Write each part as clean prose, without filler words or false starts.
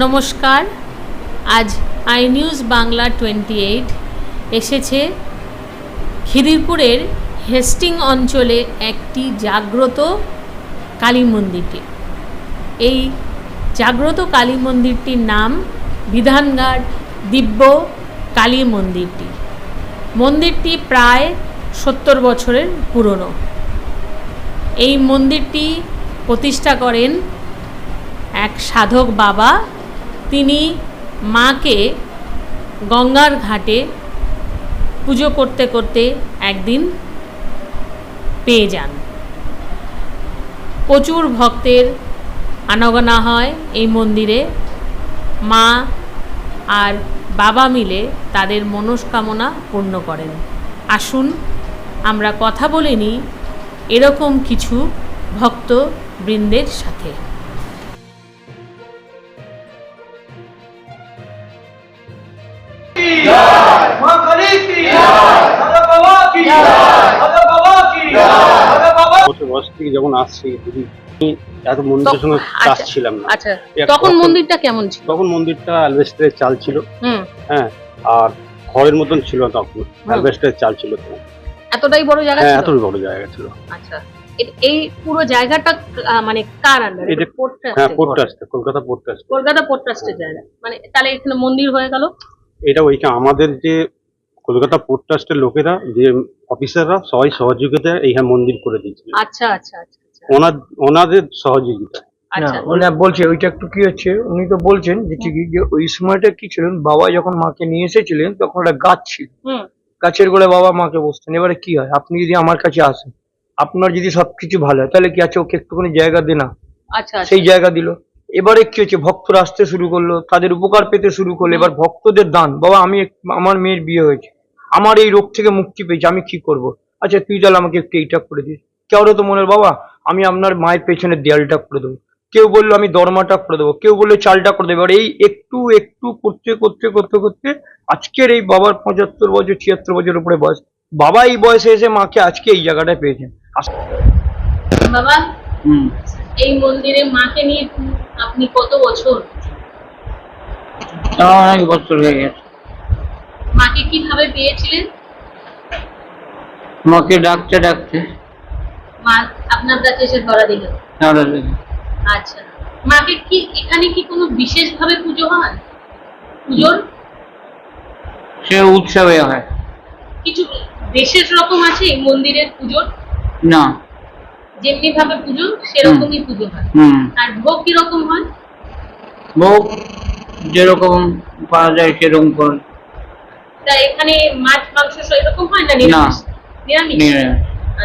নমস্কার। আজ I news Bangla 28 এসেছে খিদিরপুরের হেস্টিং অঞ্চলে একটি জাগ্রত কালী মন্দিরটি। এই জাগ্রত কালী মন্দিরটির নাম বিধানঘাট দিব্য কালী মন্দিরটি। মন্দিরটি প্রায় 70 বছরের পুরনো। এই মন্দিরটি প্রতিষ্ঠা করেন এক সাধক বাবা। তিনি মাকে গঙ্গার ঘাটে পুজো করতে করতে একদিন পেয়ে যান। প্রচুর ভক্তের আনাগোনা হয় এই মন্দিরে। মা আর বাবা মিলে তাদের মনস্কামনা পূর্ণ করেন। আসুন আমরা কথা বলে নিই এরকম কিছু ভক্তবৃন্দের সাথে। যখন আসছি এত মন্দিরের সঙ্গে কাজ ছিলাম না। আচ্ছা, তখন মন্দিরটা কেমন ছিল? তখন মন্দিরটা অ্যালবেস্টারের চাল ছিল। হ্যাঁ, আর ঘরের মতন ছিল না, তখন অ্যালবেস্টারের চাল ছিল। এতটাই বড় জায়গা ছিল? এতটাই বড় জায়গা ছিল। আচ্ছা, এই পুরো জায়গাটা মানে কার আন্ডারে? এটা port trust, Kolkata port trust. Kolkata port ট্রাস্টের জায়গা। মানে তাহলে এখানে মন্দির হয়ে গেল? এটা ওইখানে আমাদের যে কলকাতা পোর্ট ট্রাস্টের লোকেরা, যে অফিসাররা সবাই সহযোগিতা এইখানে মন্দির করে দিয়েছিল। আচ্ছা আচ্ছা আচ্ছা, ওনাদের সহযোগিতা। আচ্ছা, বলছে ওইটা একটু কি হচ্ছে, উনি তো বলছেন যে ঠিকই, যে ওই সময়টা কি ছিলেন, বাবা যখন মাকে নিয়ে এসেছিলেন তখন একটা গাছ ছিল, গাছের গোড়ায় বাবা মাকে বসতেন। এবারে কি হয়, আপনি যদি আমার কাছে আসেন, আপনার যদি সবকিছু ভালো হয়, তাহলে কি আছে, ওকে একটুখানি জায়গা দে না। আচ্ছা, সেই জায়গা দিল। এবারে কি হচ্ছে, ভক্তরা আসতে শুরু করলো, তাদের উপকার পেতে শুরু করলো। এবার ভক্তদের দান, বাবা আমি আমার মেয়ের বিয়ে হয়েছে, আমার এই রোগ থেকে মুক্তি পেয়েছি, আমি কি করব? আচ্ছা তুই তাহলে আমাকে একটু এইটা করে দিস। কেউ তো মনের বাবা আমি আপনার মায়ের পেছনের দেয়ালটা করে দেবো, কেউ বললো আমি দরমাটা করে দেবো, কেউ বললো চালটা করে দেবো। এই একটু একটু করতে করতে করতে করতে আজকের এই বাবার 75 বছর 76 বছর উপরে বয়স, বাবা এই বয়সে এসে মাকে আজকে এই জায়গাটায় পেয়েছেন। বাবা, এই মন্দিরে মাকে নিয়ে আপনি কত বছর? অনেক বছর হয়ে গেছে। মাকে কিভাবে পেয়েছিলেন? মাকে ডাকতে ডাকতে মা আপনার কাছে এসে ধরা দিল? আচ্ছা, মাকে কি এখানে কি কোনো বিশেষ ভাবে পুজো হয়? পুজোর সে উৎসবে হয়। কিছু বিশেষ রকম আছে এই মন্দিরের পুজোর? না, যেমনি ভাবে পুজো সেরকমই পুজো হয়। আর ভোগ কি রকম হয়? ভোগ যেরকম পাওয়া যায় সেরকম করে। তা এখানে মাছ মাংস এরকম হয় না? নিরামিষ? নিরামিষ।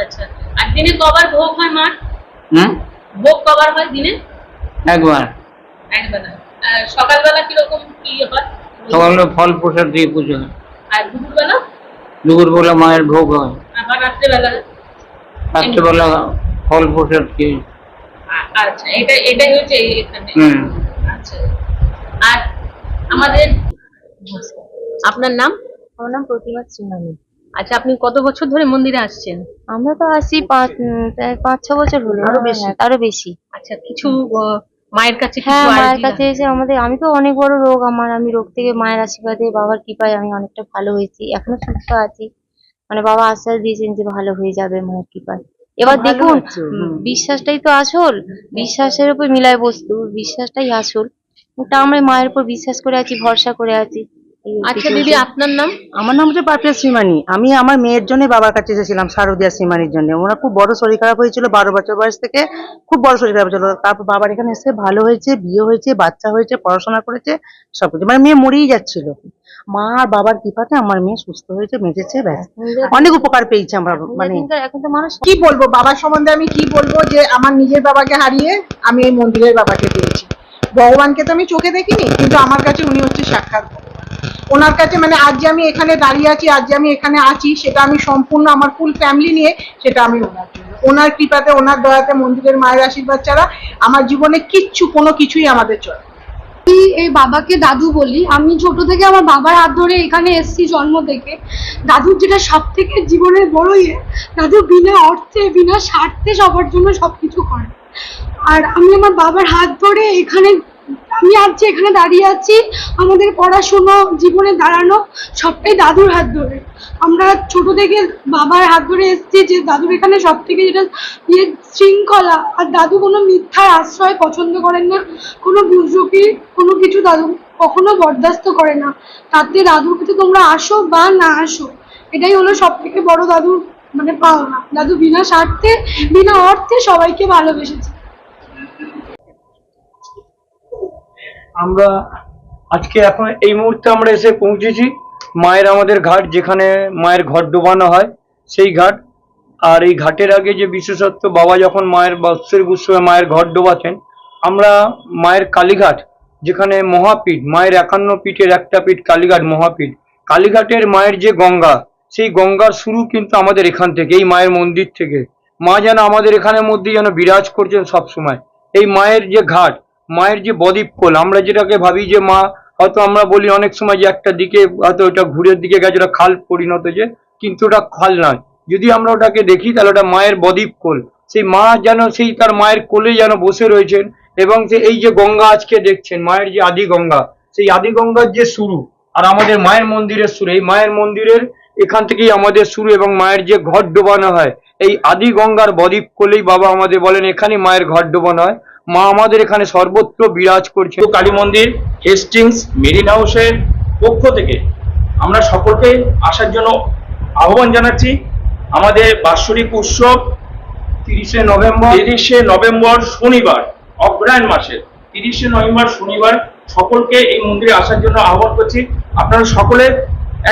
আচ্ছা, আর দিনে কবার ভোগ হয় মার? ভোগ কবার হয় দিনে? একবার। একবেলা। সকালবেলা কিরকম কি হয়? সকালে ফল প্রসাদ দিয়ে পুজো হয়। আর দুপুরবেলা? দুপুরবেলা মায়ের ভোগ হয়। আবার রাত্রেবেলা? রাত্রেবেলা ফল প্রসাদ খেয়ে। আচ্ছা, এটাই হচ্ছে এখানে। আচ্ছা, আর আমাদের আপনার নাম? আমার নাম প্রতিমা শ্রীমানি। আচ্ছা, আপনি কত বছর ধরে মন্দিরে আসছেন? আমরা তো আসি 5-6 বছর হলো। আরো বেশি। আচ্ছা, কিছু মায়ের কাছে? হ্যাঁ, মায়ের কাছে এসে আমি তো অনেক বড় রোগ আমার, আমি রোগ থেকে মায়ের আশীর্বাদে বাবার কৃপায় আমি অনেকটা ভালো হয়েছি, এখনো সুস্থ আছি। মানে বাবা আশ্বাস দিয়েছেন যে ভালো হয়ে যাবে মায়ের কৃপায়। এবার দেখুন, বিশ্বাসটাই তো আসল, বিশ্বাসের উপর মিলায় বস্তু, বিশ্বাসটাই আসল। তা আমরা মায়ের উপর বিশ্বাস করে আছি, ভরসা করে আছি। আচ্ছা দিদি, আপনার নাম? আমার নাম হচ্ছে পাপিয়া শ্রীমানি। আমি আমার মেয়ের জন্য বাবার কাছে এসেছিলাম, শারদিয়া শ্রীমানির জন্য। ওনার খুব বড় শরীর খারাপ হয়েছিল, 12 বছর বয়স থেকে খুব বড় শরীর খারাপ হয়েছিল। তারপর বাবার এখানে এসে ভালো হয়েছে, বিয়ে হয়েছে, বাচ্চা হয়েছে, পড়াশোনা করেছে, সবকিছু। মানে মেয়ে মরেই যাচ্ছিল, মা আর বাবার কৃপাতে আমার মেয়ে সুস্থ হয়েছে, বেঁচেছে, ব্যাস অনেক উপকার পেয়েছে আমরা। মানে এখন তো মানুষ কি বলবো বাবার সম্বন্ধে, আমি কি বলবো, যে আমার নিজের বাবাকে হারিয়ে আমি এই মন্দিরের বাবাকে পেয়েছি। ভগবানকে তো আমি চোখে দেখিনি, কিন্তু আমার কাছে উনি হচ্ছে সাক্ষাৎ। ওনার কাছে মানে আজ যে আমি এখানে দাঁড়িয়ে আছি, আজ যে আমি এখানে আছি, সেটা আমি সম্পূর্ণ আমার ফুল ফ্যামিলি নিয়ে, সেটা আমি ওনার জন্য, ওনার কৃপাতে, ওনার দয়াতে, মন্দিরের মায়ের আশীর্বাদ ছাড়া আমার জীবনে কোনো কিছুই আমাদের চলে। এই বাবাকে দাদু বলি। আমি ছোট থেকে আমার বাবার হাত ধরে এখানে এসেছি জন্ম থেকে। দাদুর যেটা সব থেকে জীবনের বড় দাদু বিনা অর্থে বিনা স্বার্থে সবার জন্য সবকিছু করে। আর আমি আমার বাবার হাত ধরে এখানে আমি আজ যে এখানে দাঁড়িয়ে আছি, আমাদের পড়াশুনো, জীবনে দাঁড়ানো সবটাই দাদুর হাত ধরে। আমরা ছোট থেকে বাবার হাত ধরে এসেছি, যে দাদুর এখানে সব থেকে যেটা শৃঙ্খলা, আর দাদু কোনো মিথ্যার আশ্রয় পছন্দ করেন না, কোনো বুজরুকি কোনো কিছু দাদু কখনো বরদাস্ত করে না। তাতে দাদুর কাছে তোমরা আসো বা না আসো, এটাই হলো সব থেকে বড় দাদুর মানে পাওনা। দাদু বিনা স্বার্থে বিনা অর্থে সবাইকে ভালোবেসেছে। আমরা আজকে এখন এই মুহূর্তে আমরা এসে পৌঁছেছি মায়ের আমাদের ঘাট, যেখানে মায়ের ঘট ডোবানো হয় সেই ঘাট। আর এই ঘাটের আগে যে বিশেষত্ব, বাবা যখন মায়ের বাৎসরিক উৎসবে মায়ের ঘট ডোবাতেন, আমরা মায়ের কালীঘাট, যেখানে মহাপীঠ, মায়ের 51 পীঠের একটা পীঠ কালীঘাট মহাপীঠ, কালীঘাটের মায়ের যে গঙ্গা, সেই গঙ্গার শুরু কিন্তু আমাদের এখান থেকে, এই মায়ের মন্দির থেকে। মা যেন আমাদের এখানের মধ্যে যেন বিরাজ করছেন সবসময়। এই মায়ের যে ঘাট, মায়ের যে বদ্বীপ কোল, আমরা যেটাকে ভাবি যে মা, হয়তো আমরা বলি অনেক সময় যে একটা দিকে হয়তো ওটা ঘুরের দিকে গেছে, ওটা খাল পরিণত যে, কিন্তু ওটা খাল নয়। যদি আমরা ওটাকে দেখি তাহলে ওটা মায়ের বদ্বীপ কোল। সেই মা যেন সেই তার মায়ের কোলে যেন বসে রয়েছেন, এবং এই যে গঙ্গা আজকে দেখছেন, মায়ের যে আদি গঙ্গা, সেই আদি গঙ্গার যে শুরু আর আমাদের মায়ের মন্দিরের শুরু, এই মায়ের মন্দিরের এখান থেকেই আমাদের শুরু। এবং মায়ের যে ঘট ডোবানো হয় এই আদি গঙ্গার বদ্বীপ কোলেই বাবা আমাদের বলেন এখানেই মায়ের ঘট ডোবানো হয়। মা আমাদের এখানে সর্বত্র বিরাজ করছে। কালী মন্দির হেস্টিংস মেরিন হাউসের পক্ষ থেকে আমরা সকলকে আসার জন্য আহ্বান জানাচ্ছি। আমাদের বাৎসরিক উৎসব 30শে নভেম্বর শনিবার, অগ্রহায়ণ মাসের 30শে নভেম্বর শনিবার সকলকে এই মন্দিরে আসার জন্য আহ্বান করছি। আপনারা সকলে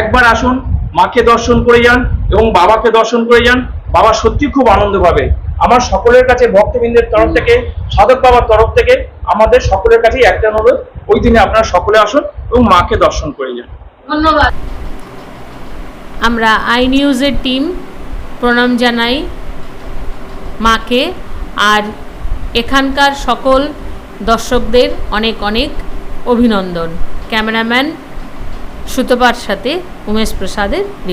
একবার আসুন, মাকে দর্শন করে যান এবং বাবাকে দর্শন করে যান। বাবা সত্যি খুব আনন্দ পাবে। আমার সকলের কাছে ভক্তবৃন্দের তরফ থেকে, সাধক বাবার তরফ থেকে আমাদের সকলের কাছে একটা অনুরোধ, ওই দিনে আপনারা সকলে আসুন এবং মাকে দর্শন করে যান। ধন্যবাদ। আমরা আই নিউজের টিম প্রণাম জানাই মাকে, আর এখানকার সকল দর্শকদের অনেক অনেক অভিনন্দন। ক্যামেরাম্যান সুতপার সাথে উমেশ প্রসাদের রিপোর্ট।